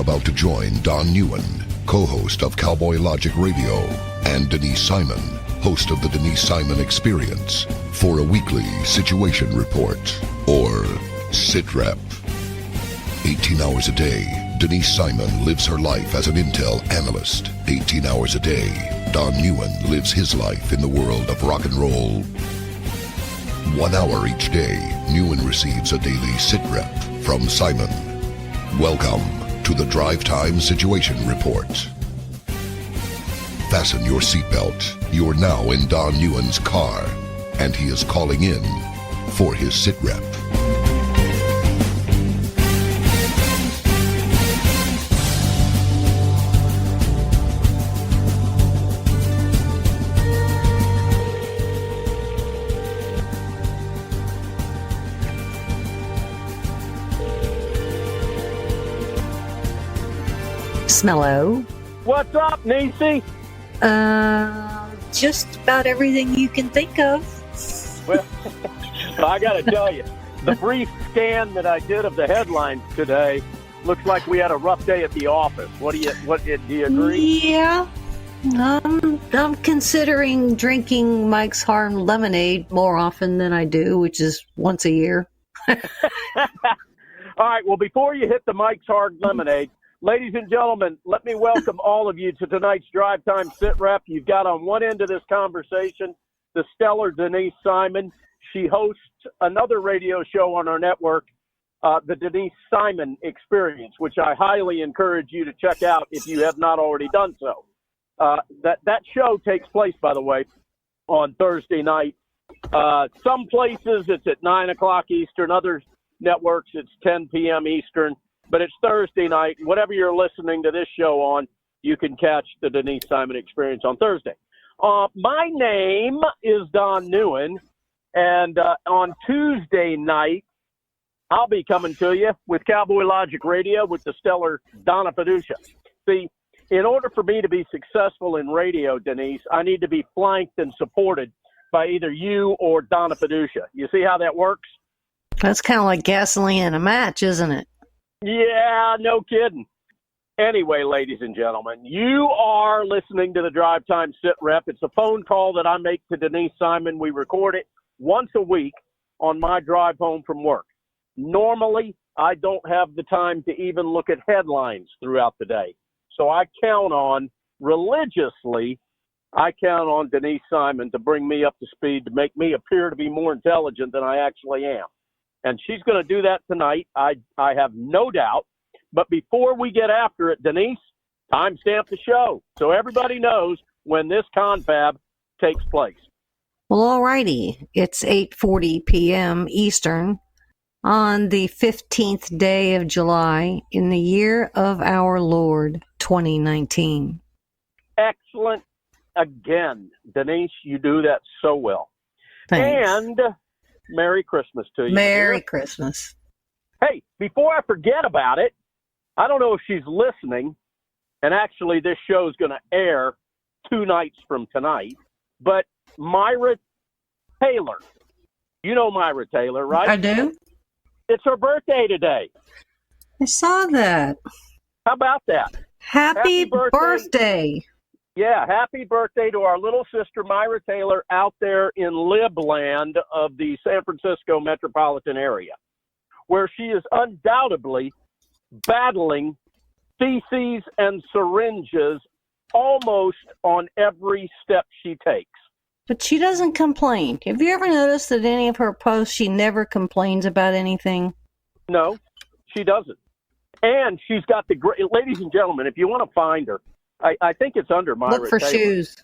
about to join Don Neuen, co-host of Cowboy Logic Radio, and Denise Simon, host of the Denise Simon Experience, for a weekly situation report, or SITREP. 18 hours a day, Denise Simon lives her life as an Intel Analyst. 18 hours a day, Don Neuen lives his life in the world of rock and roll. 1 hour each day, Neuen receives a daily SITREP from Simon. Welcome to the Drive Time Situation Report. Fasten your seatbelt. You're now in Don Neuen's car, and he is calling in for his SITREP. Smello. What's up, Niecy? Just about everything you can think of. Well, I got to tell you, the brief scan that I did of the headlines today looks like we had a rough day at the office. Do you agree? Yeah. I'm considering drinking Mike's Hard Lemonade more often than I do, which is once a year. All right. Well, before you hit the Mike's Hard Lemonade, ladies and gentlemen, let me welcome all of you to tonight's Drive Time Sit Rep. You've got on one end of this conversation the stellar Denise Simon. She hosts another radio show on our network, the Denise Simon Experience, which I highly encourage you to check out if you have not already done so. That show takes place, by the way, on Thursday night. Some places it's at 9 o'clock Eastern. Other networks it's 10 p.m. Eastern. But it's Thursday night. Whatever you're listening to this show on, you can catch the Denise Simon Experience on Thursday. My name is Don Neuen, and on Tuesday night, I'll be coming to you with Cowboy Logic Radio with the stellar Donna Fiducia. See, in order for me to be successful in radio, Denise, I need to be flanked and supported by either you or Donna Fiducia. You see how that works? That's kind of like gasoline in a match, isn't it? Yeah, no kidding. Anyway, ladies and gentlemen, you are listening to the Drive Time Sit Rep. It's a phone call that I make to Denise Simon. We record it once a week on my drive home from work. Normally, I don't have the time to even look at headlines throughout the day. So I count on, religiously, Denise Simon to bring me up to speed, to make me appear to be more intelligent than I actually am. And she's going to do that tonight. I have no doubt. But before we get after it, Denise, timestamp the show so everybody knows when this confab takes place. Well, all righty. It's 8:40 p.m. Eastern on the 15th day of July in the year of our Lord, 2019. Excellent. Again, Denise, you do that so well. Thanks. And Merry Christmas to you. Merry Christmas. Hey, before I forget about it, I don't know if she's listening, and actually this show is going to air 2 nights from tonight, but Myra Taylor. You know Myra Taylor, right? I do. It's her birthday today. I saw that. How about that? Happy birthday. Yeah, happy birthday to our little sister Myra Taylor out there in Libland of the San Francisco metropolitan area, where she is undoubtedly battling feces and syringes almost on every step she takes. But she doesn't complain. Have you ever noticed that any of her posts, she never complains about anything? No, she doesn't. And she's got the great, ladies and gentlemen, if you want to find her, I think it's under Myra Look for Taylor. shoes.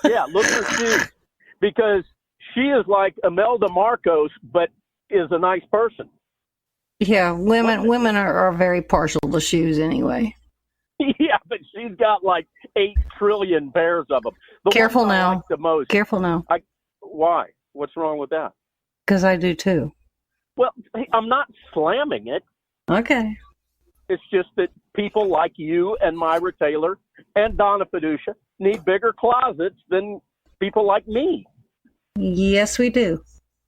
Yeah, look for shoes. Because she is like Imelda Marcos, but is a nice person. Yeah, women are very partial to shoes anyway. Yeah, but she's got like 8 trillion pairs of them. Careful now. Like the most. Careful now. Why? What's wrong with that? Because I do too. Well, I'm not slamming it. Okay. It's just that people like you and Myra Taylor and Donna Fiducia need bigger closets than people like me. Yes, we do.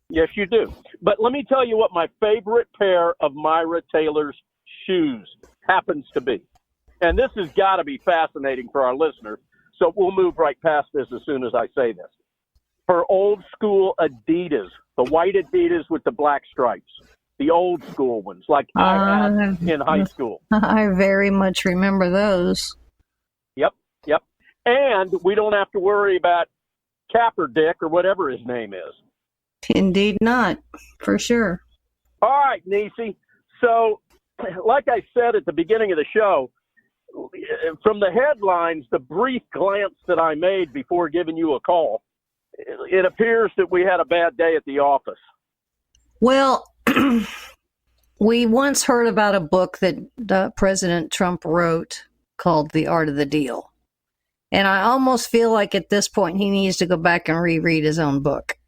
Yes, you do. But let me tell you what my favorite pair of Myra Taylor's shoes happens to be. and this has got to be fascinating for our listeners, so we'll move right past this as soon as I say this. Her old school Adidas, the white Adidas with the black stripes, the old school ones, like I had in high school. I very much remember those. Yep. And we don't have to worry about Capper Dick or whatever his name is. Indeed not, for sure. All right, Nisi. So, like I said at the beginning of the show, from the headlines, the brief glance that I made before giving you a call, it appears that we had a bad day at the office. Well, we once heard about a book that President Trump wrote called The Art of the Deal. And I almost feel like at this point he needs to go back and reread his own book.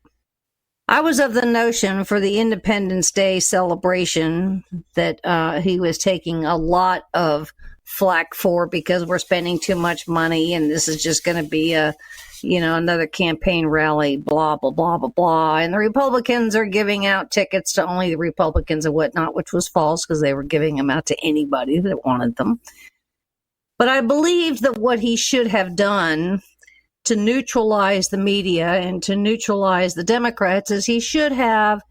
I was of the notion for the Independence Day celebration that he was taking a lot of flack for because we're spending too much money and this is just going to be another campaign rally, blah, blah, blah, blah, blah. And the Republicans are giving out tickets to only the Republicans and whatnot, which was false because they were giving them out to anybody that wanted them. But I believe that what he should have done to neutralize the media and to neutralize the Democrats is he should have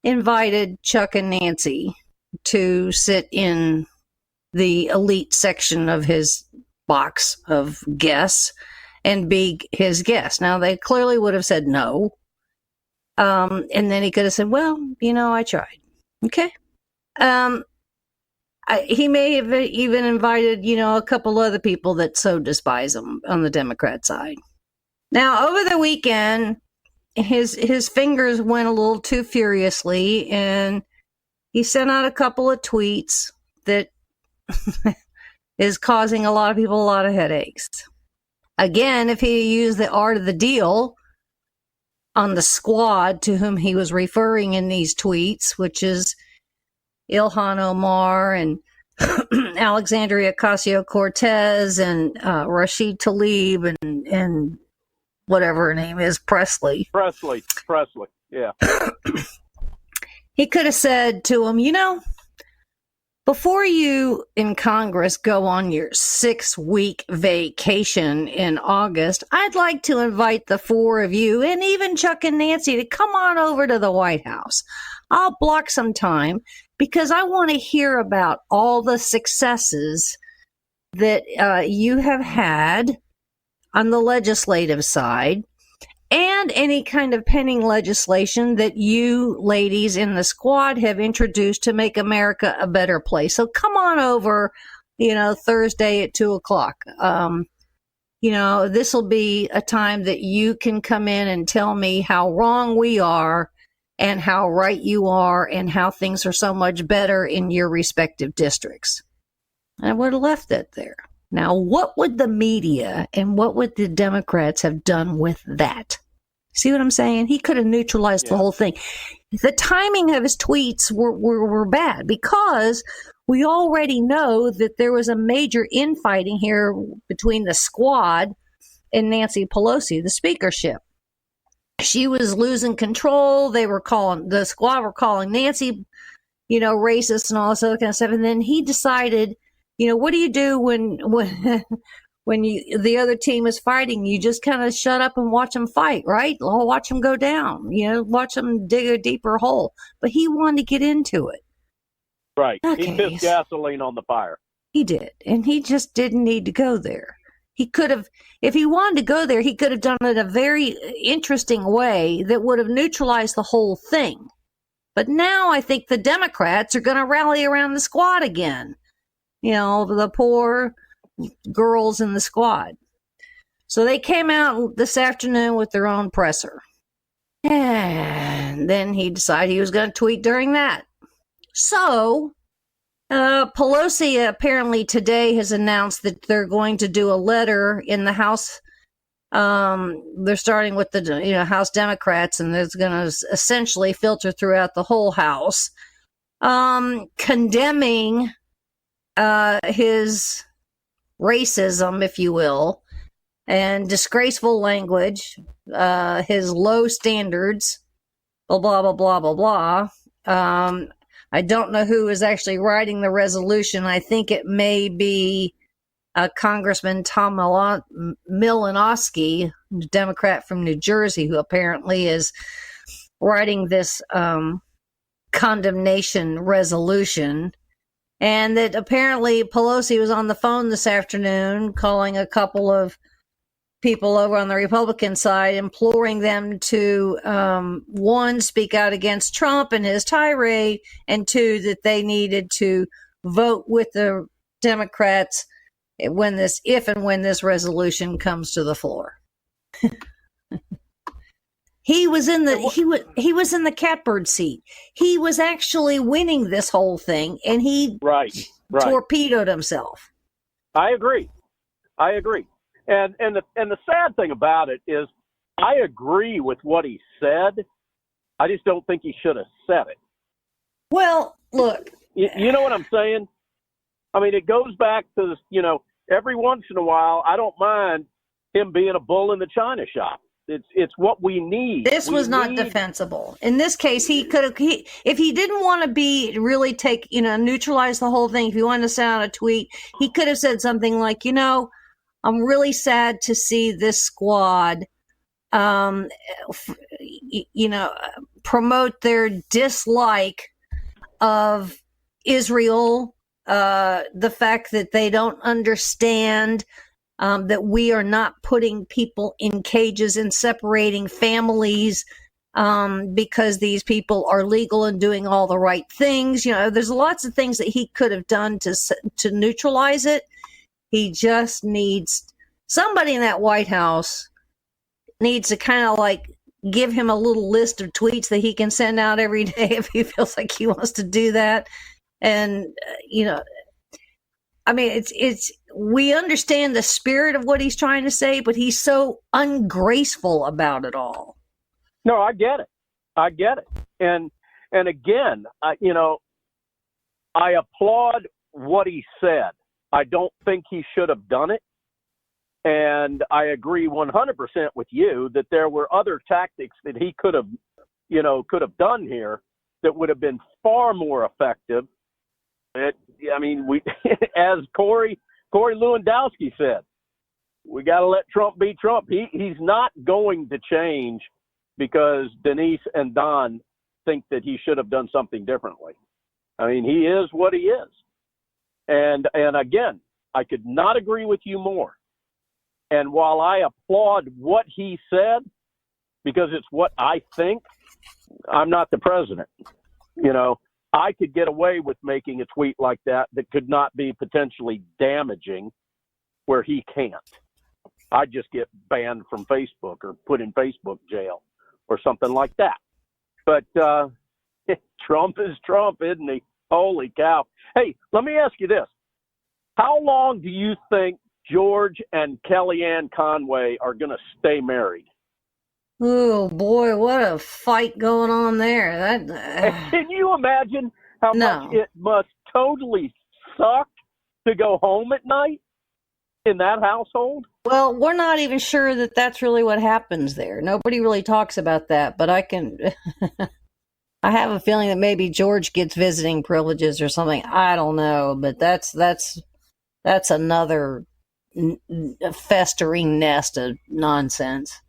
invited Chuck and Nancy to sit in the elite section of his box of guests and be his guest. Now, they clearly would have said no. And then he could have said, well, I tried. Okay. He may have even invited, a couple other people that so despise him on the Democrat side. Now, over the weekend, his fingers went a little too furiously, and he sent out a couple of tweets that is causing a lot of people a lot of headaches. Again, if he used the art of the deal on the squad to whom he was referring in these tweets, which is Ilhan Omar and Alexandria Ocasio-Cortez and Rashid Tlaib and whatever her name is, Presley, yeah. He could have said to him, before you in Congress go on your 6-week vacation in August, I'd like to invite the four of you and even Chuck and Nancy to come on over to the White House. I'll block some time because I want to hear about all the successes that you have had on the legislative side and any kind of pending legislation that you ladies in the squad have introduced to make America a better place. So come on over, Thursday at 2:00. This will be a time that you can come in and tell me how wrong we are and how right you are and how things are so much better in your respective districts. And I would have left it there. Now, what would the media and what would the Democrats have done with that? See what I'm saying? He could have neutralized the whole thing. The timing of his tweets were bad because we already know that there was a major infighting here between the squad and Nancy Pelosi, the speakership. She was losing control. The squad were calling Nancy, racist and all this other kind of stuff. And then he decided, what do you do when the other team is fighting? You just kind of shut up and watch them fight, right? Watch them go down, watch them dig a deeper hole. But he wanted to get into it. Right. Okay. He pissed gasoline on the fire. He did. And he just didn't need to go there. He could have, if he wanted to go there, he could have done it a very interesting way that would have neutralized the whole thing. But now I think the Democrats are going to rally around the squad again. The poor girls in the squad. So they came out this afternoon with their own presser. And then he decided he was going to tweet during that. So Pelosi apparently today has announced that they're going to do a letter in the House. They're starting with the House Democrats, and it's going to essentially filter throughout the whole House, condemning his racism, if you will, and disgraceful language, his low standards, blah, blah, blah, blah, blah, blah. I don't know who is actually writing the resolution. I think it may be Congressman Tom Malinowski, Democrat from New Jersey, who apparently is writing this condemnation resolution. And that apparently Pelosi was on the phone this afternoon calling a couple of people over on the Republican side, imploring them to, one, speak out against Trump and his tirade, and two, that they needed to vote with the Democrats if and when this resolution comes to the floor. He was in the catbird seat. He was actually winning this whole thing, and he torpedoed himself. I agree. And the sad thing about it is, I agree with what he said. I just don't think he should have said it. Well, look, you know what I'm saying? I mean, it goes back to this. Every once in a while, I don't mind him being a bull in the china shop. It's what we need. This was not defensible. In this case, he could have, if he didn't want to neutralize the whole thing, if he wanted to send out a tweet, he could have said something like, I'm really sad to see this squad, promote their dislike of Israel, the fact that they don't understand that we are not putting people in cages and separating families because these people are legal and doing all the right things. There's lots of things that he could have done to neutralize it. He just needs somebody in that White House needs to kind of give him a little list of tweets that he can send out every day if he feels like he wants to do that. And, we understand the spirit of what he's trying to say, but he's so ungraceful about it all. No, I get it. And again, I applaud what he said. I don't think he should have done it. And I agree 100% with you that there were other tactics that he could have done here that would have been far more effective. As Corey Lewandowski said, we got to let Trump be Trump. He's not going to change because Denise and Don think that he should have done something differently. I mean, he is what he is. And again, I could not agree with you more. And while I applaud what he said, because it's what I think, I'm not the president. I could get away with making a tweet like that could not be potentially damaging where he can't. I'd just get banned from Facebook or put in Facebook jail or something like that. But Trump is Trump, isn't he? Holy cow. Hey, let me ask you this. How long do you think George and Kellyanne Conway are going to stay married? Oh, boy, what a fight going on there. Can you imagine how much it must totally suck to go home at night in that household? Well, we're not even sure that that's really what happens there. Nobody really talks about that, but I have a feeling that maybe George gets visiting privileges or something. I don't know, but that's another festering nest of nonsense.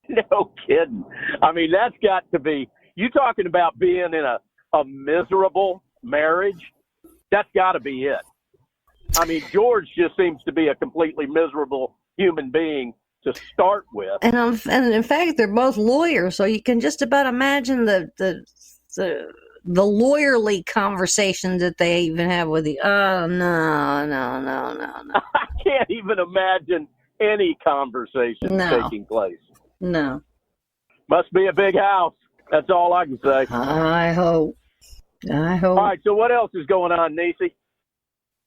No kidding. I mean, that's got to be, you talking about being in a miserable marriage, that's got to be it. I mean, George just seems to be a completely miserable human being to start with. And in fact, they're both lawyers, so you can just about imagine the lawyerly conversations that they even have with you. Oh, no. I can't even imagine any conversation taking place. No. Must be a big house. That's all I can say. I hope. All right, so what else is going on, Nisi?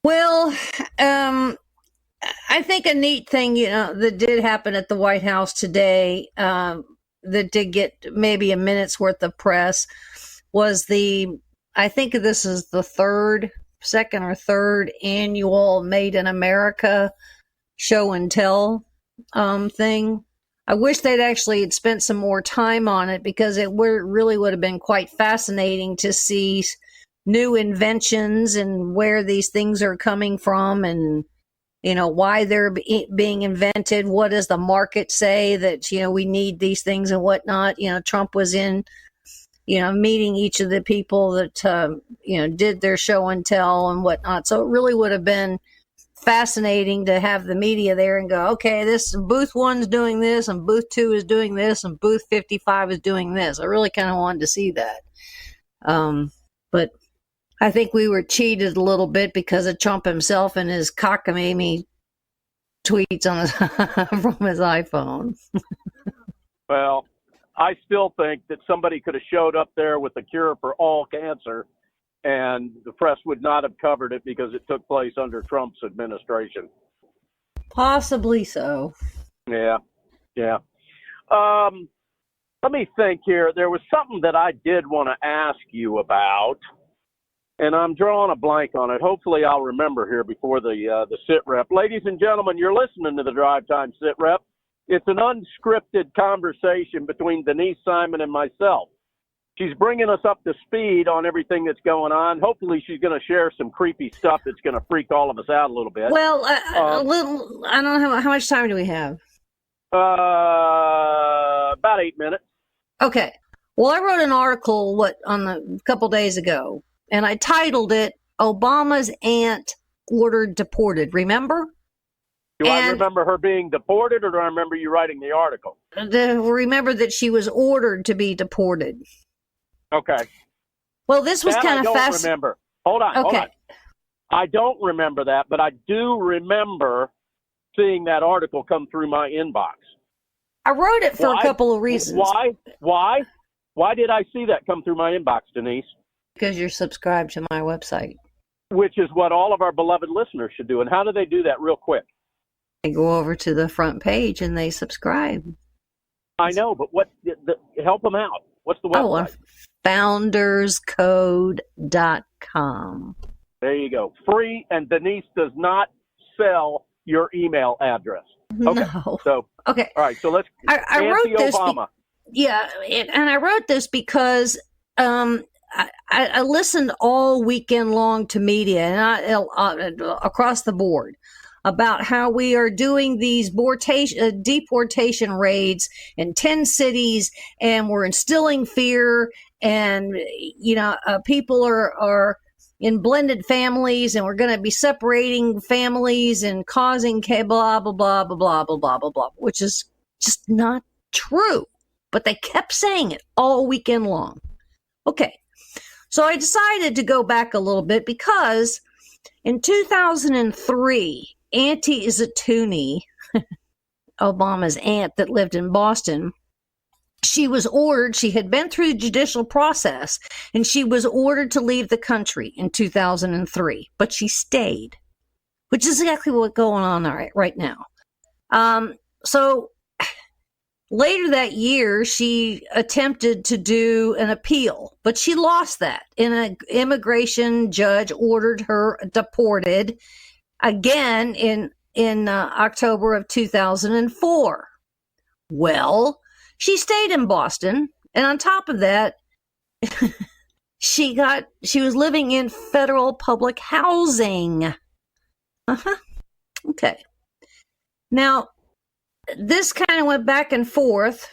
Well, I think a neat thing, that did happen at the White House today, that did get maybe a minute's worth of press, was I think this is the second or third annual Made in America show and tell thing. I wish they'd actually had spent some more time on it, because it really would have been quite fascinating to see new inventions and where these things are coming from and, why they're being invented. What does the market say that, we need these things and whatnot? Trump was in, meeting each of the people that, did their show and tell and whatnot. So it really would have been fascinating to have the media there and go, okay, this booth 1's doing this and booth 2 is doing this and booth 55 is doing this. I really kind of wanted to see that. But I think we were cheated a little bit because of Trump himself and his cockamamie tweets on from his iPhone. Well, I still think that somebody could have showed up there with the cure for all cancer, and the press would not have covered it because it took place under Trump's administration. Possibly so. Yeah. Let me think here. There was something that I did want to ask you about, and I'm drawing a blank on it. Hopefully I'll remember here before the SITREP. Ladies and gentlemen, you're listening to the Drive Time SITREP. It's an unscripted conversation between Denise Simon and myself. She's bringing us up to speed on everything that's going on. Hopefully she's going to share some creepy stuff that's going to freak all of us out a little bit. Well, a little. I don't know how much time do we have? About 8 minutes. Okay. Well, I wrote an article on a couple days ago, and I titled it "Obama's Aunt Ordered Deported." Remember? I remember her being deported, or do I remember you writing the article? Remember that she was ordered to be deported. Okay. Well, this was kind of fast. I don't remember. Hold on. I don't remember that, but I do remember seeing that article come through my inbox. I wrote it for a couple of reasons. Why did I see that come through my inbox, Denise? Because you're subscribed to my website. Which is what all of our beloved listeners should do. And how do they do that real quick? They go over to the front page and they subscribe. I know, but help them out. What's the website? founderscode.com. There you go. Free, and Denise does not sell your email address. Okay. No. So, okay. All right. So let's. I wrote this. Obama. And I wrote this because I listened all weekend long to media and across the board about how we are doing these deportation raids in 10 cities, and we're instilling fear, and people are in blended families, and we're going to be separating families and causing blah blah blah blah blah blah blah blah blah, which is just not true. But they kept saying it all weekend long. Okay, so I decided to go back a little bit because in 2003, Auntie Izatuni, Obama's aunt that lived in Boston, she was ordered, she had been through the judicial process, and she was ordered to leave the country in 2003, but she stayed, which is exactly what's going on right now. So later that year, she attempted to do an appeal, but she lost that, and an immigration judge ordered her deported again in October of 2004. Well, she stayed in Boston, and on top of that, she was living in federal public housing. Okay. Now, this kind of went back and forth,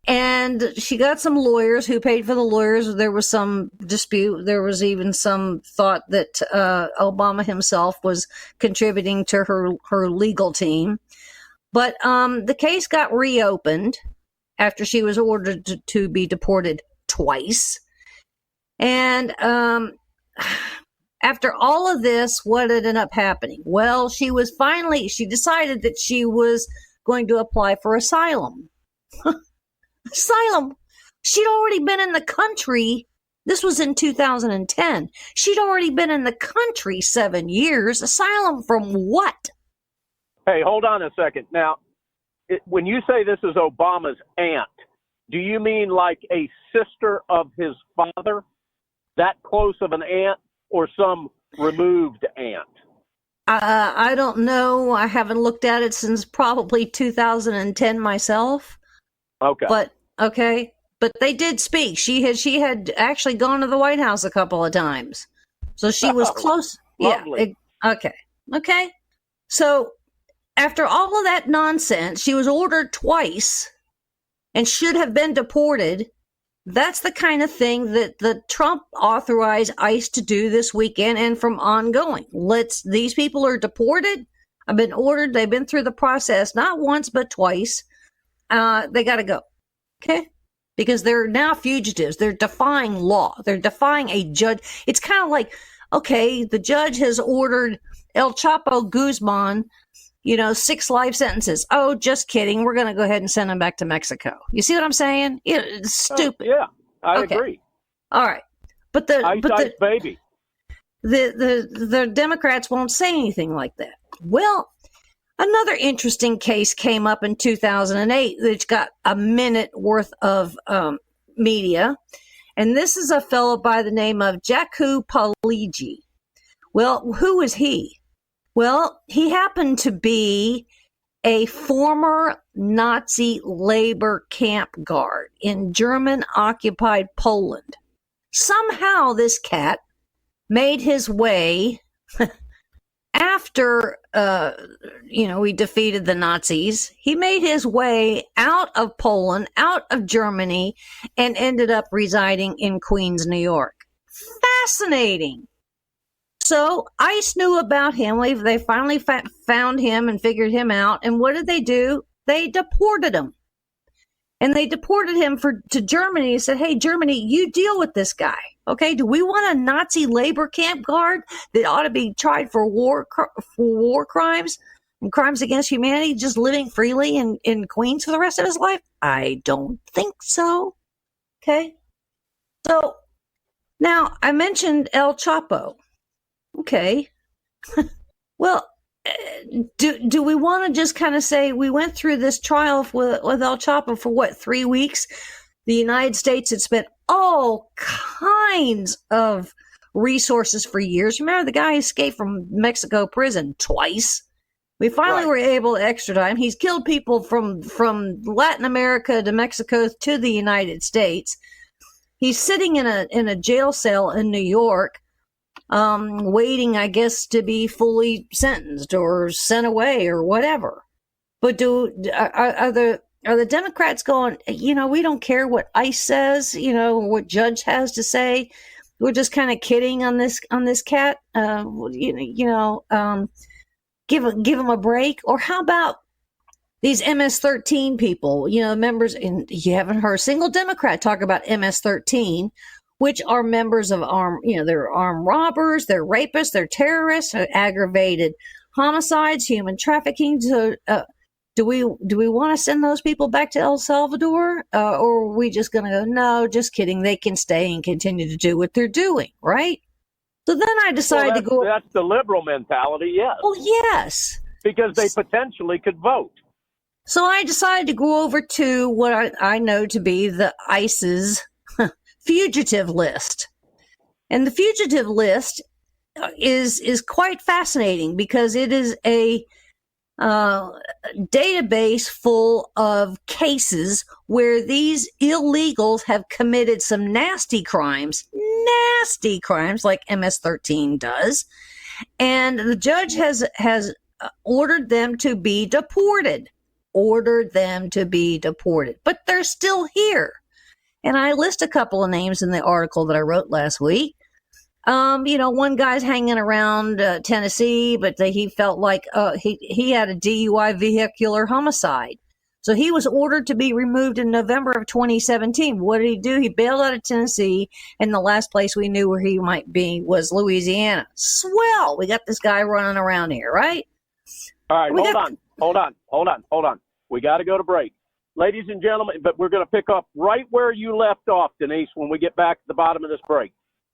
and she got some lawyers who paid for the lawyers. There was some dispute. There was even some thought that Obama himself was contributing to her legal team. But the case got reopened after she was ordered to be deported twice. And after all of this, what ended up happening? Well, she decided that she was going to apply for asylum. Asylum. She'd already been in the country. This was in 2010. She'd already been in the country 7 years. Asylum from what? Hey, hold on a second. Now, when you say this is Obama's aunt, do you mean like a sister of his father? That close of an aunt, or some removed aunt? I don't know. I haven't looked at it since probably 2010 myself. Okay. But, okay. but they did speak. She had actually gone to the White House a couple of times, so she was close. Lovely. Yeah. Okay. So after all of that nonsense, she was ordered twice and should have been deported. That's the kind of thing that the Trump authorized ICE to do this weekend and from ongoing. These people are deported. I've been ordered. They've been through the process, not once, but twice. They got to go. Okay. Because they're now fugitives. They're defying law. They're defying a judge. It's kind of like, okay, the judge has ordered El Chapo Guzman, 6 life sentences. Oh, just kidding. We're going to go ahead and send him back to Mexico. You see what I'm saying? It's stupid. Yeah, I agree. All right. But Ice baby. The Democrats won't say anything like that. Well, another interesting case came up in 2008 that's got a minute worth of media. And this is a fellow by the name of Jaco Paligi. Well, who is he? Well, he happened to be a former Nazi labor camp guard in German-occupied Poland. Somehow this cat made his way after, we defeated the Nazis. He made his way out of Poland, out of Germany, and ended up residing in Queens, New York. Fascinating. So ICE knew about him. They finally found him and figured him out. And what did they do? They deported him. And they deported him to Germany and said, hey, Germany, you deal with this guy. Okay, do we want a Nazi labor camp guard that ought to be tried for war crimes and crimes against humanity, just living freely in Queens for the rest of his life? I don't think so. Okay. So now I mentioned El Chapo. Okay. Well, do we want to just kind of say we went through this trial with El Chapo for 3 weeks? The United States had spent all kinds of resources for years. Remember, the guy escaped from Mexico prison twice. We finally were able to extradite him. He's killed people from Latin America to Mexico to the United States. He's sitting in a jail cell in New York, waiting, I guess, to be fully sentenced or sent away or whatever. But are the Democrats going, we don't care what ICE says, what judge has to say. We're just kind of kidding on this cat. Give him a break. Or how about these MS-13 people, members, and you haven't heard a single Democrat talk about MS-13, which are members of they're armed robbers, they're rapists, they're terrorists, aggravated homicides, human trafficking. Do we want to send those people back to El Salvador? Or are we just going to go, no, just kidding. They can stay and continue to do what they're doing, right? So then I decided to go. That's the liberal mentality, yes. Well, yes. Because they potentially could vote. So I decided to go over to what I know to be the ICE's fugitive list. And the fugitive list is quite fascinating because it is a database full of cases where these illegals have committed some nasty crimes like MS-13 does. And the judge has ordered them to be deported. But they're still here. And I list a couple of names in the article that I wrote last week. One guy's hanging around Tennessee, but he felt like he had a DUI vehicular homicide. So he was ordered to be removed in November of 2017. What did he do? He bailed out of Tennessee, and the last place we knew where he might be was Louisiana. Swell! We got this guy running around here, right? All right, hold on. We got to go to break. Ladies and gentlemen, but we're going to pick up right where you left off, Denise, when we get back to the bottom of this break.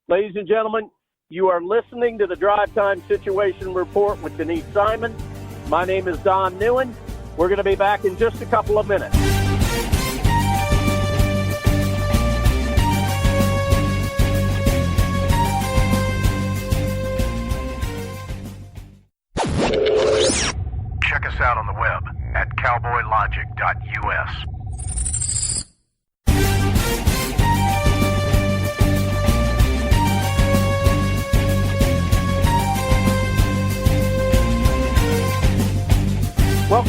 Ladies and gentlemen, you are listening to the Drive Time Situation Report with Denise Simon. My name is Don Neuen. We're going to be back in just a couple of minutes. Check us out on the web at cowboylogic.us.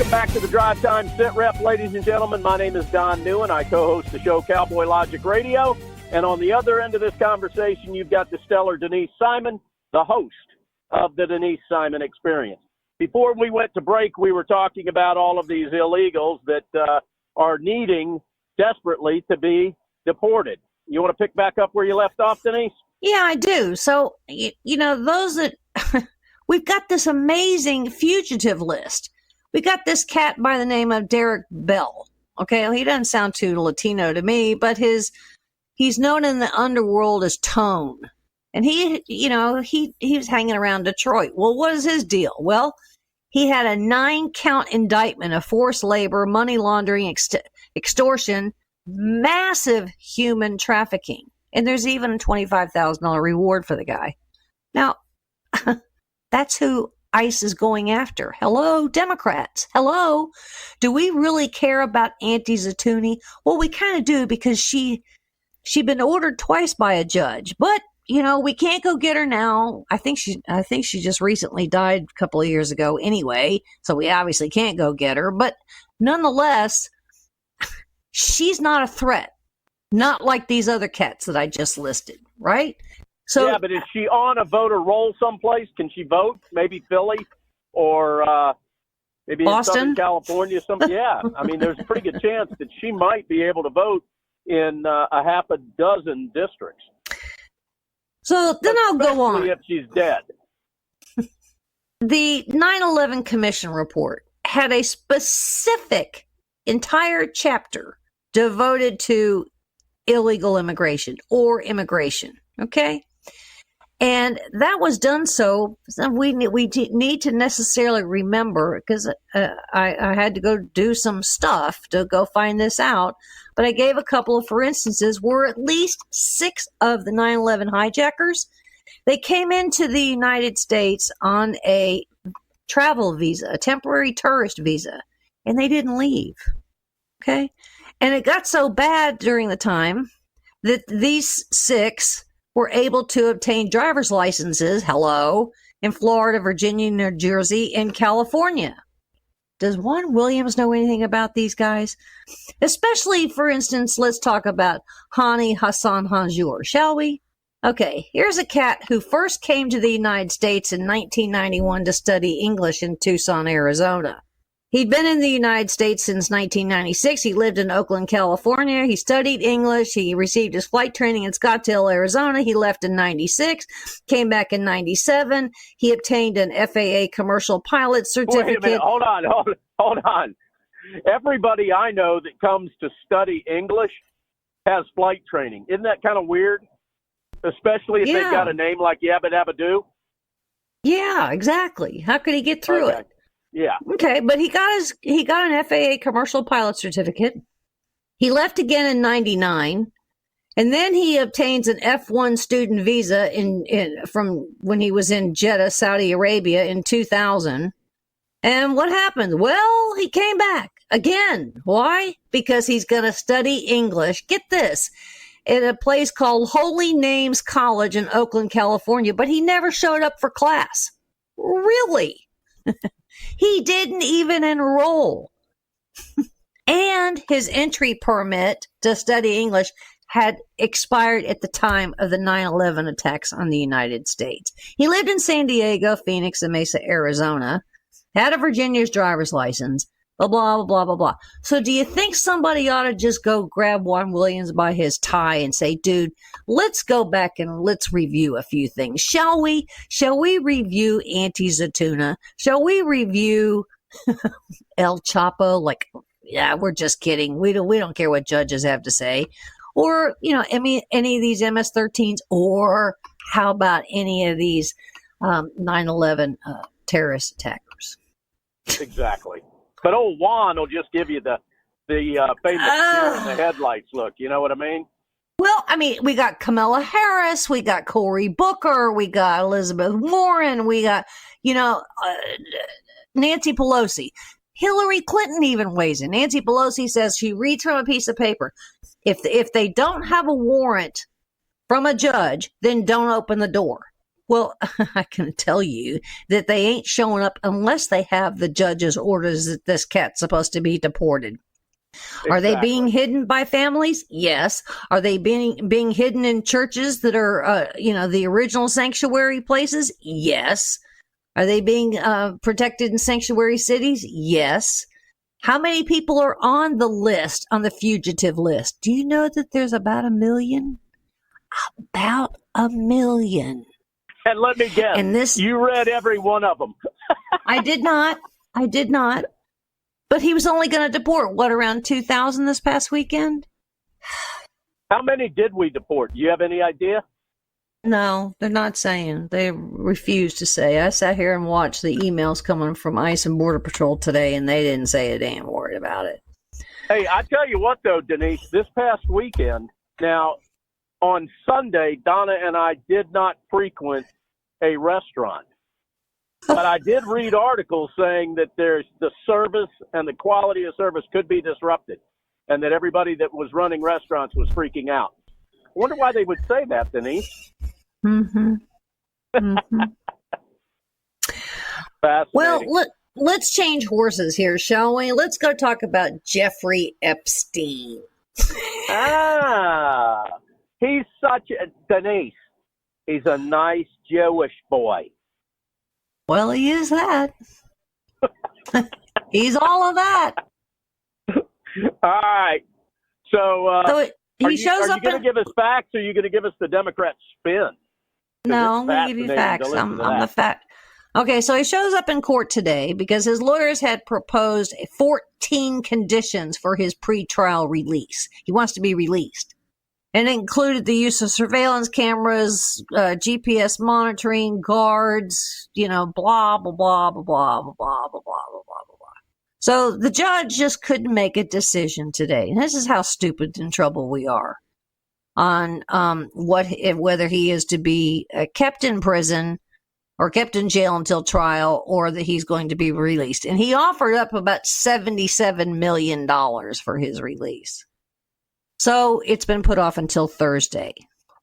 Welcome back to the Drive Time Sit Rep, ladies and gentlemen. My name is Don Neuen. I co-host the show Cowboy Logic Radio. And on the other end of this conversation, you've got the stellar Denise Simon, the host of the Denise Simon Experience. Before we went to break, we were talking about all of these illegals that are needing desperately to be deported. You want to pick back up where you left off, Denise? Yeah, I do. So, those that we've got this amazing fugitive list. We got this cat by the name of Derek Bell. Okay, well, he doesn't sound too Latino to me, but he's known in the underworld as Tone. And he was hanging around Detroit. Well, what is his deal? Well, he had a 9-count indictment of forced labor, money laundering, extortion, massive human trafficking. And there's even a $25,000 reward for the guy. Now, that's who ICE is going after. Hello, Democrats. Hello. Do we really care about Auntie Zatuni? Well, we kind of do, because she'd been ordered twice by a judge. But, we can't go get her now. I think she just recently died a couple of years ago anyway, so we obviously can't go get her. But nonetheless, she's not a threat. Not like these other cats that I just listed, right? So, yeah, but is she on a voter roll someplace? Can she vote? Maybe Philly or maybe Boston? In Southern California? Yeah, I mean, there's a pretty good chance that she might be able to vote in a half a dozen districts. So then I'll go on. Especially if she's dead. The 9/11 Commission report had a specific entire chapter devoted to illegal immigration or immigration. Okay. And that was done so we need to necessarily remember, because I had to go do some stuff to go find this out. But I gave a couple of, for instances, where at least 6 of the 9/11 hijackers, they came into the United States on a travel visa, a temporary tourist visa, and they didn't leave. Okay. And it got so bad during the time that these 6 were able to obtain driver's licenses, in Florida, Virginia, New Jersey, and California. Does Juan Williams know anything about these guys? Especially, for instance, let's talk about Hani Hassan Hanjour, shall we? Okay, here's a cat who first came to the United States in 1991 to study English in Tucson, Arizona. He'd been in the United States since 1996. He lived in Oakland, California. He studied English. He received his flight training in Scottsdale, Arizona. He left in 96, came back in 97. He obtained an FAA commercial pilot certificate. Wait a minute. Hold on. Everybody I know that comes to study English has flight training. Isn't that kind of weird? Especially if they've got a name like Yabba Dabba Doo. Yeah, exactly. How could he get through it? Yeah. Okay, but he got an FAA commercial pilot certificate. He left again in 99, and then he obtains an F1 student visa from when he was in Jeddah, Saudi Arabia in 2000. And what happened? Well, he came back again. Why? Because he's going to study English. Get this. At a place called Holy Names College in Oakland, California, but he never showed up for class. Really? He didn't even enroll. And his entry permit to study English had expired at the time of the 9/11 attacks on the United States. He lived in San Diego, Phoenix, and Mesa, Arizona, had a Virginia's driver's license, blah, blah, blah, blah, blah. So do you think somebody ought to just go grab Juan Williams by his tie and say, dude, let's go back and let's review a few things. Shall we? Shall we review Auntie Zatuna? Shall we review El Chapo? Like, yeah, we're just kidding. We don't care what judges have to say. Or, any of these MS-13s, or how about any of these 9/11 terrorist attackers? Exactly. But old Juan will just give you the famous deer in the headlights look. You know what I mean? Well, we got Kamala Harris, we got Cory Booker, we got Elizabeth Warren, we got, Nancy Pelosi. Hillary Clinton even weighs in. Nancy Pelosi says she reads from a piece of paper. If they don't have a warrant from a judge, then don't open the door. Well, I can tell you that they ain't showing up unless they have the judge's orders that this cat's supposed to be deported. Exactly. Are they being hidden by families? Yes. Are they being hidden in churches that are, the original sanctuary places? Yes. Are they being protected in sanctuary cities? Yes. How many people are on the list, on the fugitive list? Do you know that there's about 1 million? About 1 million. And let me guess, and this, you read every one of them. I did not. But he was only going to deport, around 2,000 this past weekend? How many did we deport? Do you have any idea? No, they're not saying. They refuse to say. I sat here and watched the emails coming from ICE and Border Patrol today, and they didn't say a damn word about it. Hey, I tell you what, though, Denise, this past weekend, now, on Sunday, Donna and I did not frequent a restaurant. But I did read articles saying that there's the service and the quality of service could be disrupted and that everybody that was running restaurants was freaking out. I wonder why they would say that, Denise. Mm-hmm. Mm-hmm. Well, let's change horses here, shall we? Let's go talk about Jeffrey Epstein. He's such a, Denise, he's a nice Jewish boy. Well, he is that. He's all of that. All right. So he shows up. Are you going to give us facts, or are you going to give us the Democrat spin? No, I'm going to give you facts. I'm the fact. Okay, so he shows up in court today because his lawyers had proposed 14 conditions for his pretrial release. He wants to be released. And it included the use of surveillance cameras, GPS monitoring, guards, blah, blah, blah, blah, blah, blah, blah, blah, blah, blah, blah. So the judge just couldn't make a decision today. And this is how stupid and trouble we are on whether he is to be kept in prison or kept in jail until trial, or that he's going to be released. And he offered up about $77 million for his release. So it's been put off until Thursday.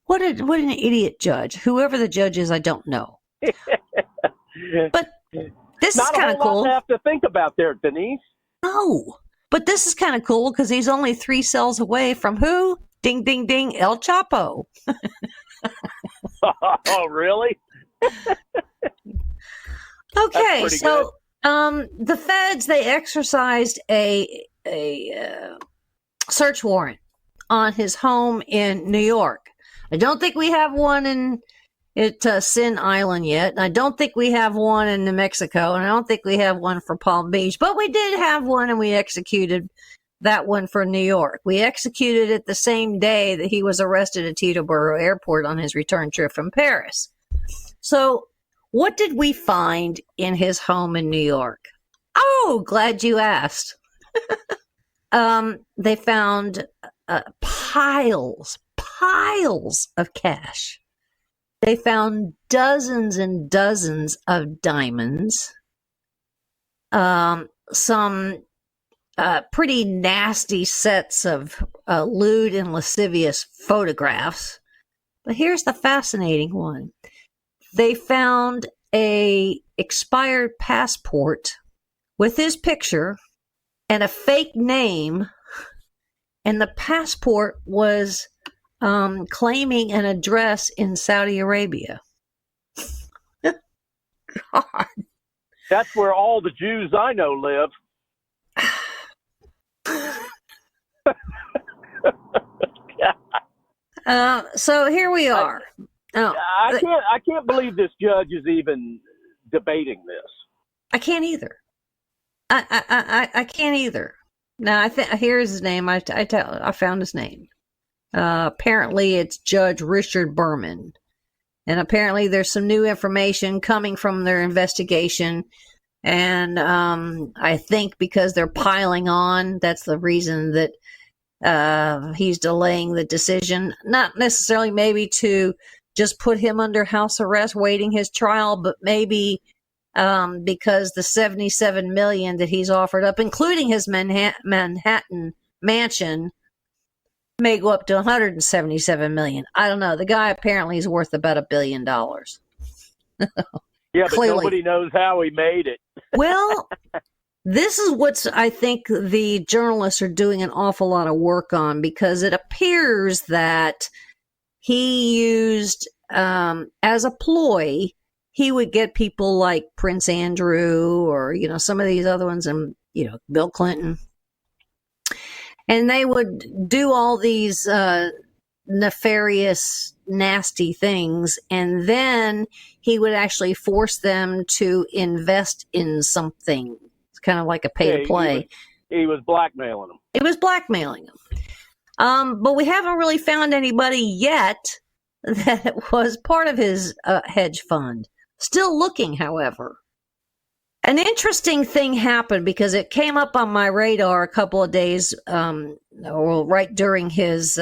What an idiot judge. Whoever the judge is, I don't know. But this is kind of cool. Not a whole lot to have to think about there, Denise. No. But this is kind of cool because he's only 3 cells away from who? Ding, ding, ding, El Chapo. Oh, really? Okay, so the feds, they exercised a search warrant on his home in New York. I don't think we have one at Sin Island yet. And I don't think we have one in New Mexico. And I don't think we have one for Palm Beach. But we did have one, and we executed that one for New York. We executed it the same day that he was arrested at Teterboro Airport on his return trip from Paris. So what did we find in his home in New York? Oh, glad you asked. They found piles of cash. They found dozens and dozens of diamonds, some pretty nasty sets of lewd and lascivious photographs. But here's the fascinating one. They found a expired passport with his picture and a fake name, and the passport was claiming an address in Saudi Arabia. God. That's where all the Jews I know live. So here we are. I can't believe this judge is even debating this. I can't either. I can't either. Now here's his name. I found his name. Apparently it's Judge Richard Berman, and apparently there's some new information coming from their investigation. And I think because they're piling on, that's the reason that he's delaying the decision. Not necessarily maybe to just put him under house arrest waiting his trial, but maybe because the $77 million that he's offered up, including his Manhattan mansion, may go up to $177 million. I don't know. The guy apparently is worth about $1 billion. Yeah, but Clearly. nobody knows how he made it. Well, this is what I think the journalists are doing an awful lot of work on, because it appears that he used, as a ploy, he would get people like Prince Andrew or, some of these other ones, and, Bill Clinton. And they would do all these nefarious, nasty things. And then he would actually force them to invest in something. It's kind of like a pay to play. He was blackmailing them. It was blackmailing them. But we haven't really found anybody yet that was part of his hedge fund. Still looking, however. An interesting thing happened because it came up on my radar a couple of days, right during his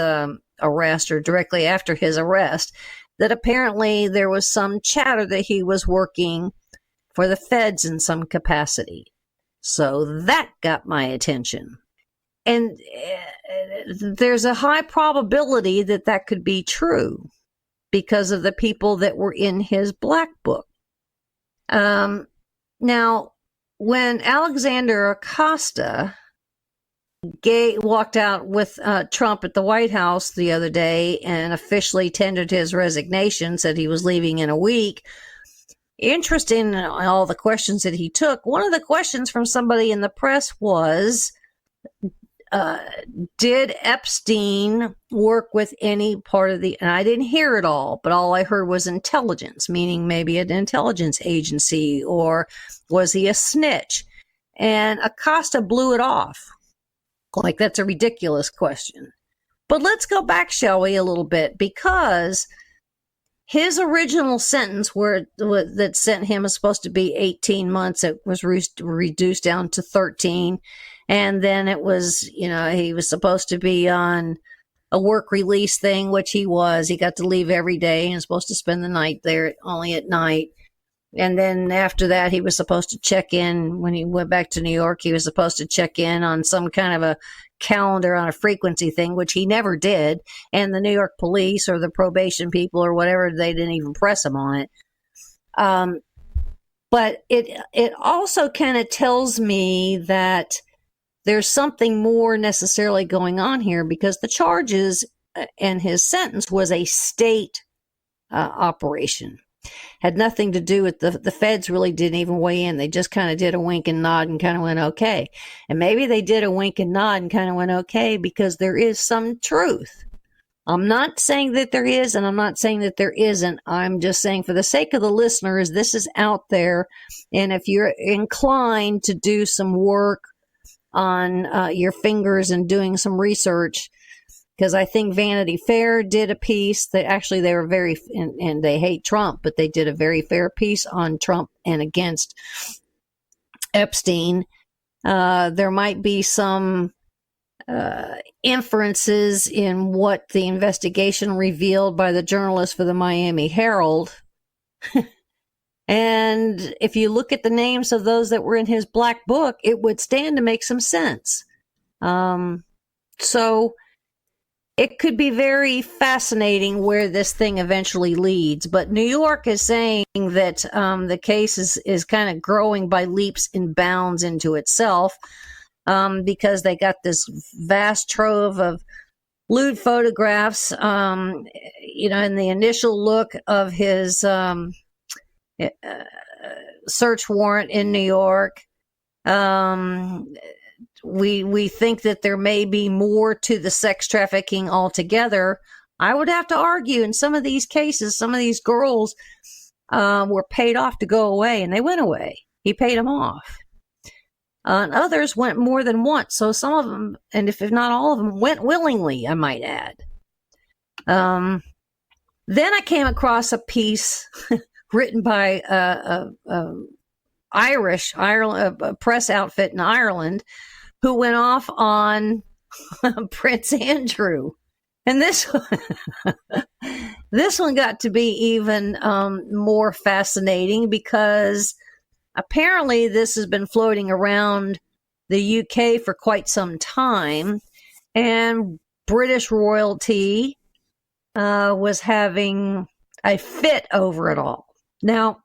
arrest or directly after his arrest, that apparently there was some chatter that he was working for the feds in some capacity. So that got my attention. And there's a high probability that that could be true because of the people that were in his black book. Now, when Alexander Acosta walked out with Trump at the White House the other day and officially tendered his resignation, said he was leaving in a week, interesting in all the questions that he took, one of the questions from somebody in the press was, did Epstein work with any part of and I didn't hear it all, but all I heard was intelligence, meaning maybe an intelligence agency, or was he a snitch? And Acosta blew it off. Like, that's a ridiculous question. But let's go back, shall we, a little bit, because his original sentence that sent him was supposed to be 18 months. It was reduced down to 13. And then it was, he was supposed to be on a work release thing, which he was. He got to leave every day and was supposed to spend the night there only at night. And then after that, he was supposed to check in. When he went back to New York, he was supposed to check in on some kind of a calendar on a frequency thing, which he never did. And the New York police or the probation people or whatever, they didn't even press him on it. But it also kind of tells me that there's something more necessarily going on here, because the charges and his sentence was a state operation. Had nothing to do with the feds. Really didn't even weigh in. They just kind of did a wink and nod and kind of went okay. And maybe they did a wink and nod and kind of went okay because there is some truth. I'm not saying that there is, and I'm not saying that there isn't. I'm just saying, for the sake of the listeners, this is out there. And if you're inclined to do some work on your fingers and doing some research, because I think Vanity Fair did a piece that actually they were very, and they hate Trump, but they did a very fair piece on Trump and against Epstein. There might be some inferences in what the investigation revealed by the journalist for the Miami Herald. And if you look at the names of those that were in his black book, it would stand to make some sense. So it could be very fascinating where this thing eventually leads. But New York is saying that the case is kind of growing by leaps and bounds into itself, because they got this vast trove of lewd photographs, in the initial look of his search warrant in New York. We think that there may be more to the sex trafficking altogether. I would have to argue in some of these cases, some of these girls were paid off to go away, and they went away. He paid them off. And others went more than once. So some of them, and if not all of them, went willingly, I might add. Then I came across a piece written by a press outfit in Ireland, who went off on Prince Andrew. And this one got to be even more fascinating, because apparently this has been floating around the UK for quite some time, and British royalty was having a fit over it all. Now,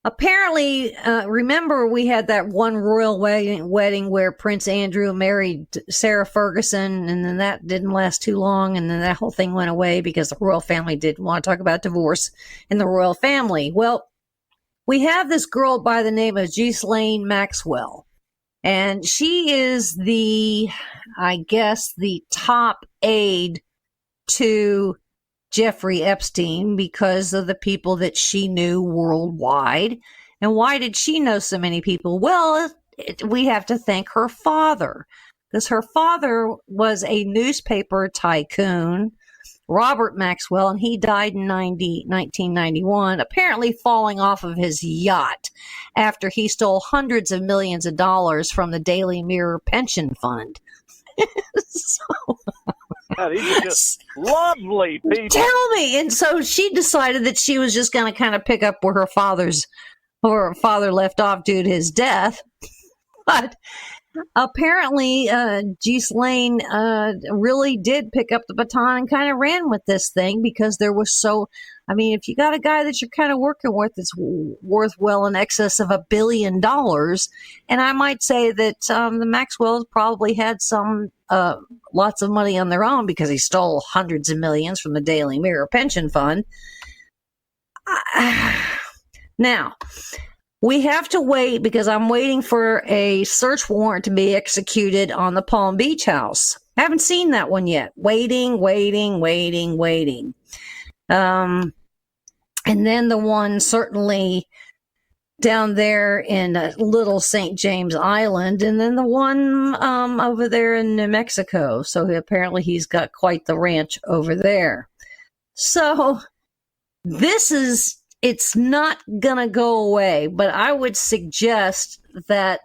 Apparently, remember we had that one royal wedding where Prince Andrew married Sarah Ferguson, and then that didn't last too long, and then that whole thing went away because the royal family didn't want to talk about divorce in the royal family. Well, we have this girl by the name of Ghislaine Maxwell, and she is the top aide to Jeffrey Epstein because of the people that she knew worldwide. And why did she know so many people? Well, we have to thank her father, because her father was a newspaper tycoon, Robert Maxwell, and he died in 1991, apparently falling off of his yacht after he stole hundreds of millions of dollars from the Daily Mirror pension fund. So, these are just lovely people. Tell me. And so she decided that she was just going to kind of pick up where her father left off due to his death. But apparently, Ghislaine really did pick up the baton and kind of ran with this thing because there was if you got a guy that you're kind of working with that's worth well in excess of $1 billion, and I might say that the Maxwells probably had lots of money on their own because he stole hundreds of millions from the Daily Mirror pension fund. Now, we have to wait because I'm waiting for a search warrant to be executed on the Palm Beach house. I haven't seen that one yet. Waiting. And then the one certainly down there in Little St. James Island, and then the one over there in New Mexico. So apparently he's got quite the ranch over there. So it's not going to go away, but I would suggest that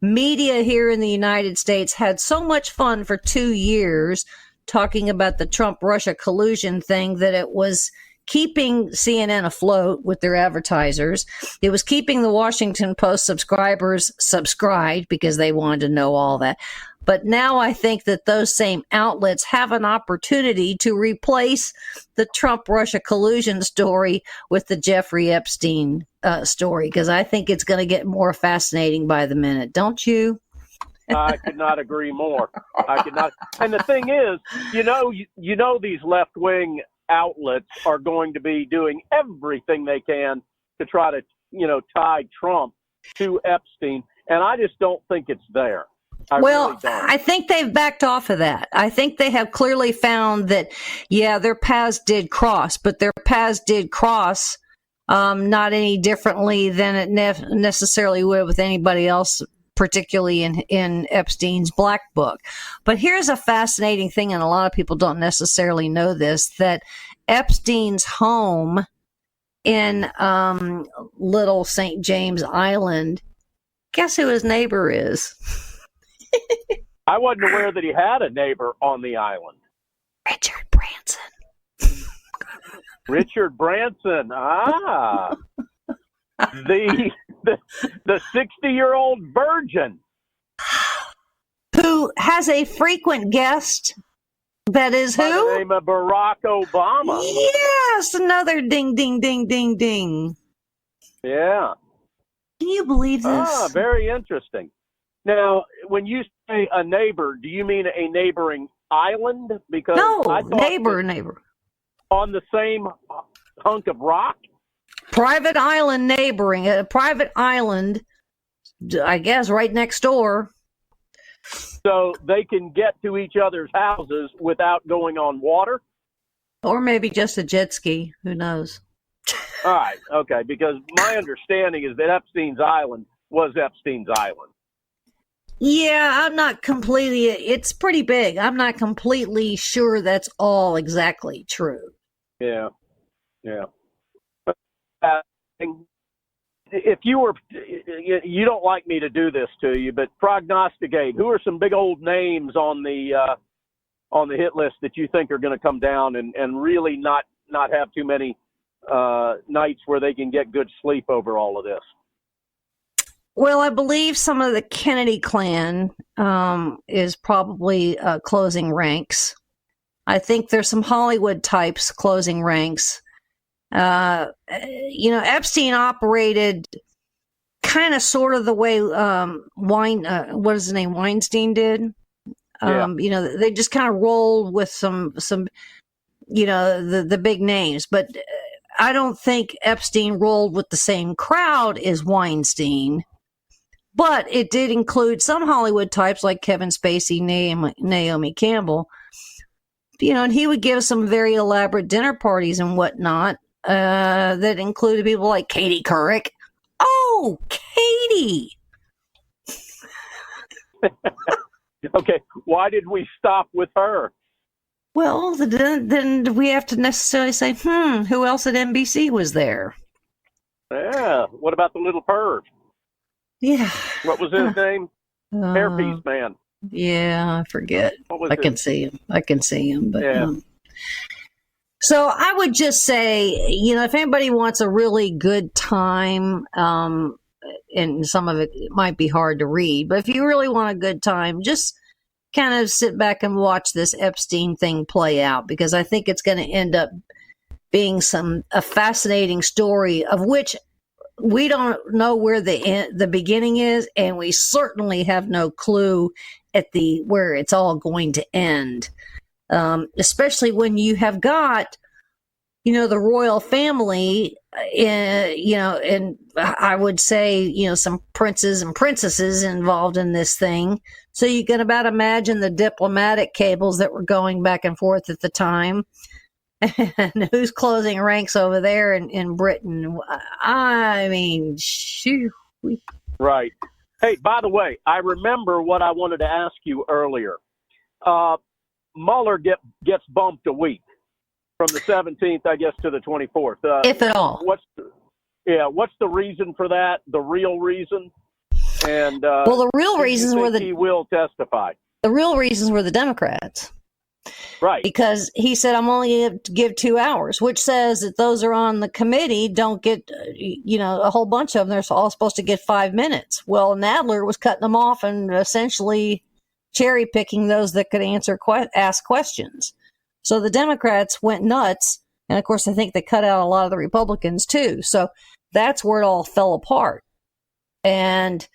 media here in the United States had so much fun for 2 years talking about the Trump-Russia collusion thing that it was keeping CNN afloat with their advertisers. It was keeping the Washington Post subscribers subscribed because they wanted to know all that. But now I think that those same outlets have an opportunity to replace the Trump-Russia collusion story with the Jeffrey Epstein story, because I think it's going to get more fascinating by the minute. Don't you? I could not agree more. I could not. And the thing is, you know, these left-wing outlets are going to be doing everything they can to try to, tie Trump to Epstein. And I just don't think it's there. I think they've backed off of that. I think they have clearly found that, their paths did cross, but their paths did cross not any differently than it necessarily would with anybody else, particularly in Epstein's Black Book. But here's a fascinating thing, and a lot of people don't necessarily know this, that Epstein's home in Little St. James Island, guess who his neighbor is? I wasn't aware that he had a neighbor on the island. Richard Branson. Richard Branson. The 60-year-old virgin. Who has a frequent guest that is who? By the name of Barack Obama. Yes, another ding, ding, ding, ding, ding. Yeah. Can you believe this? Very interesting. Now, when you say a neighbor, do you mean a neighboring island? Because no, neighbor. On the same hunk of rock? Private island neighboring, a private island, I guess, right next door. So they can get to each other's houses without going on water? Or maybe just a jet ski. Who knows? All right. Okay. Because my understanding is that Epstein's Island was Epstein's Island. Yeah, I'm not completely, it's pretty big. I'm not completely sure that's all exactly true. Yeah. If you were, you don't like me to do this to you, but prognosticate, who are some big old names on the hit list that you think are going to come down and really not have too many nights where they can get good sleep over all of this? Well, I believe some of the Kennedy clan is probably closing ranks. I think there's some Hollywood types closing ranks. Epstein operated kind of sort of the way what is his name, Weinstein did. They just kind of rolled with some the big names, but I don't think Epstein rolled with the same crowd as Weinstein. But it did include some Hollywood types like Kevin Spacey, Naomi Campbell. And he would give some very elaborate dinner parties and whatnot that included people like Katie Couric. Oh, Katie! Okay, why did we stop with her? Well, then we have to necessarily say, who else at NBC was there? Yeah, what about the little perv? Yeah. What was his name? Hairpiece Man. Yeah, I forget. I can see him, but yeah. So I would just say, if anybody wants a really good time, and some of it might be hard to read, but if you really want a good time, just kind of sit back and watch this Epstein thing play out, because I think it's going to end up being a fascinating story of which we don't know where the beginning is, and we certainly have no clue at where it's all going to end. Especially when you have got, the royal family, and I would say, some princes and princesses involved in this thing. So you can about imagine the diplomatic cables that were going back and forth at the time. And who's closing ranks over there in Britain? I mean, shoo. Right. Hey, by the way, I remember what I wanted to ask you earlier. Mueller gets bumped a week from the 17th, I guess, to the 24th. If at all. What's the reason for that? The real reason? And the real reasons were he will testify. The real reasons were the Democrats. Right. Because he said, I'm only going to give 2 hours, which says that those are on the committee don't get, a whole bunch of them. They're all supposed to get 5 minutes. Well, Nadler was cutting them off and essentially cherry picking those that could ask questions. So the Democrats went nuts. And of course, I think they cut out a lot of the Republicans too. So that's where it all fell apart. And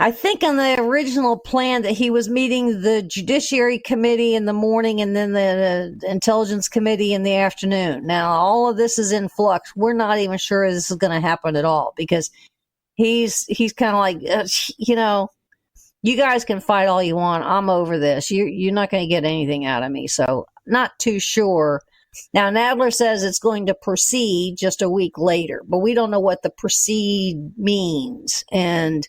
I think on the original plan that he was meeting the Judiciary Committee in the morning and then the Intelligence Committee in the afternoon. Now, all of this is in flux. We're not even sure this is going to happen at all, because he's kind of like, you guys can fight all you want. I'm over this. You're not going to get anything out of me. So not too sure. Now, Nadler says it's going to proceed just a week later, but we don't know what the proceed means. And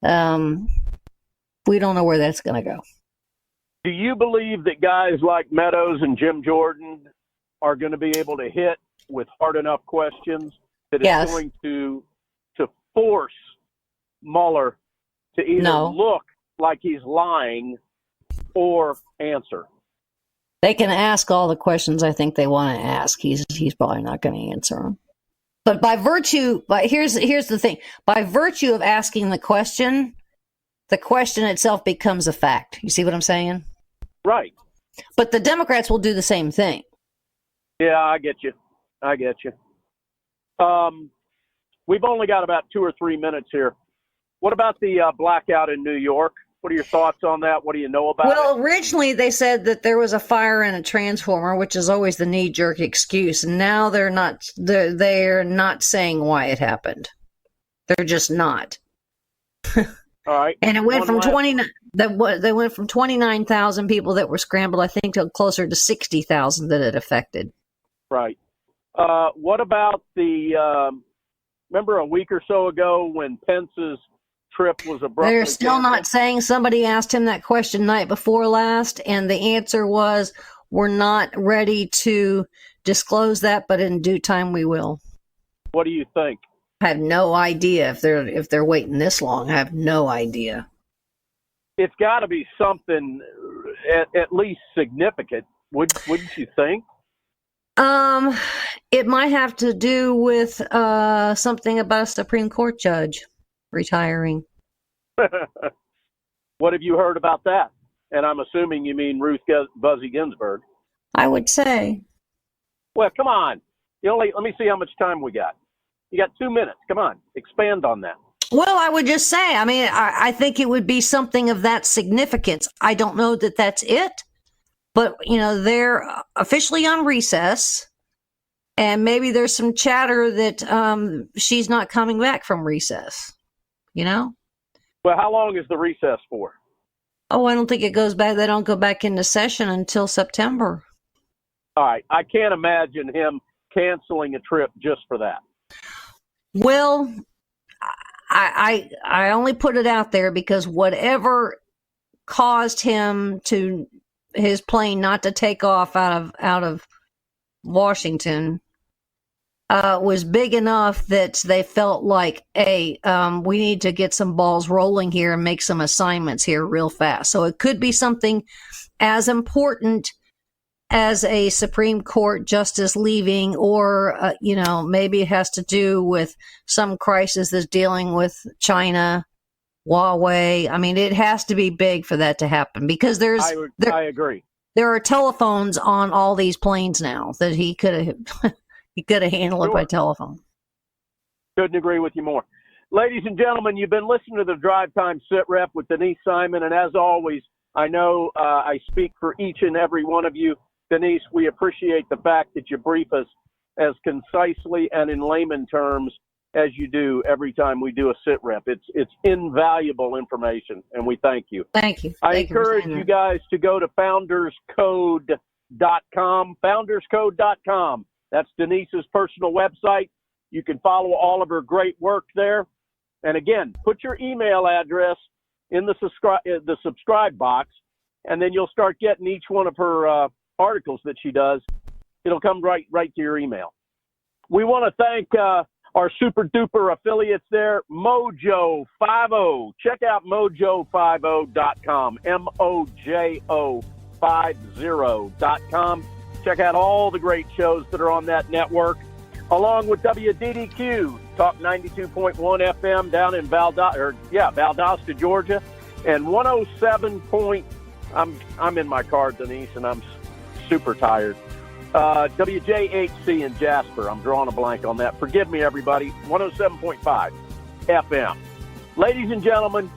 we don't know where that's going to go. Do you believe that guys like Meadows and Jim Jordan are going to be able to hit with hard enough questions that it's going to force Mueller to either look like he's lying or answer? They can ask all the questions I think they want to ask. He's probably not going to answer them. But here's the thing. By virtue of asking the question itself becomes a fact. You see what I'm saying? Right. But the Democrats will do the same thing. Yeah, I get you. We've only got about 2 or 3 minutes here. What about the blackout in New York? What are your thoughts on that? What do you know about it? Well, originally they said that there was a fire in a transformer, which is always the knee-jerk excuse. And now they're not saying why it happened. They're just not. All right. And it went from 29,000 people that were scrambled, I think, to closer to 60,000 that it affected. Right. What about remember a week or so ago when Pence's trip was abruptly They're still canceled? not saying. Somebody asked him that question night before last, and the answer was, we're not ready to disclose that, but in due time we will. What do you think? I have no idea if they're waiting this long. I have no idea. It's got to be something at least significant, wouldn't you think? It might have to do with something about a Supreme Court judge retiring. What have you heard about that? And I'm assuming you mean Ruth Buzzy Ginsburg. I would say. Well, come on. Let me see how much time we got. You got 2 minutes. Come on, expand on that. Well, I would just say, I mean, I think it would be something of that significance. I don't know that that's it, but, they're officially on recess, and maybe there's some chatter that she's not coming back from recess, Well, how long is the recess for? Oh, I don't think it goes back. They don't go back into session until September. All right. I can't imagine him canceling a trip just for that. Well, I only put it out there because whatever caused his plane not to take off out of Washington was big enough that they felt like, hey, we need to get some balls rolling here and make some assignments here real fast. So it could be something as important as a Supreme Court justice leaving, or, maybe it has to do with some crisis that's dealing with China, Huawei. I mean, it has to be big for that to happen, because I agree. There are telephones on all these planes now that he could have handled it by telephone. Couldn't agree with you more. Ladies and gentlemen, you've been listening to the Drive Time SITREP with Denise Simon, and as always, I know I speak for each and every one of you. Denise, we appreciate the fact that you brief us as concisely and in layman terms as you do every time we do a SITREP. It's invaluable information, and we thank you. Thank you. I encourage you guys to go to founderscode.com, founderscode.com. That's Denise's personal website. You can follow all of her great work there. And again, put your email address in the subscribe box, and then you'll start getting each one of her articles that she does. It'll come right to your email. We want to thank our super duper affiliates there, Mojo50. Check out mojo50.com, mojo50.com. Check out all the great shows that are on that network, along with WDDQ, Talk 92.1 FM down in Valdosta, Georgia, and 107. I'm in my car, Denise, and I'm super tired. WJHC in Jasper. I'm drawing a blank on that. Forgive me, everybody. 107.5 FM. Ladies and gentlemen,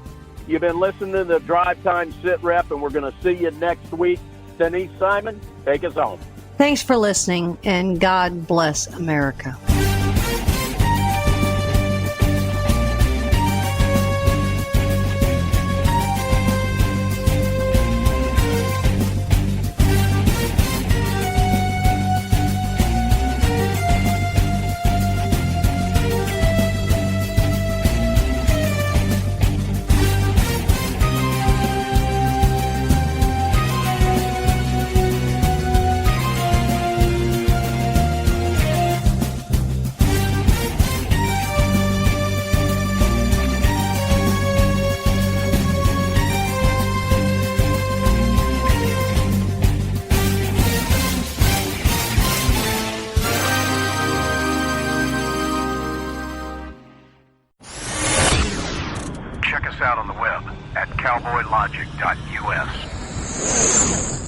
you've been listening to the Drive Time SITREP, and we're going to see you next week. Denise Simon, take us home. Thanks for listening, and God bless America. Check us out on the web at cowboylogic.us.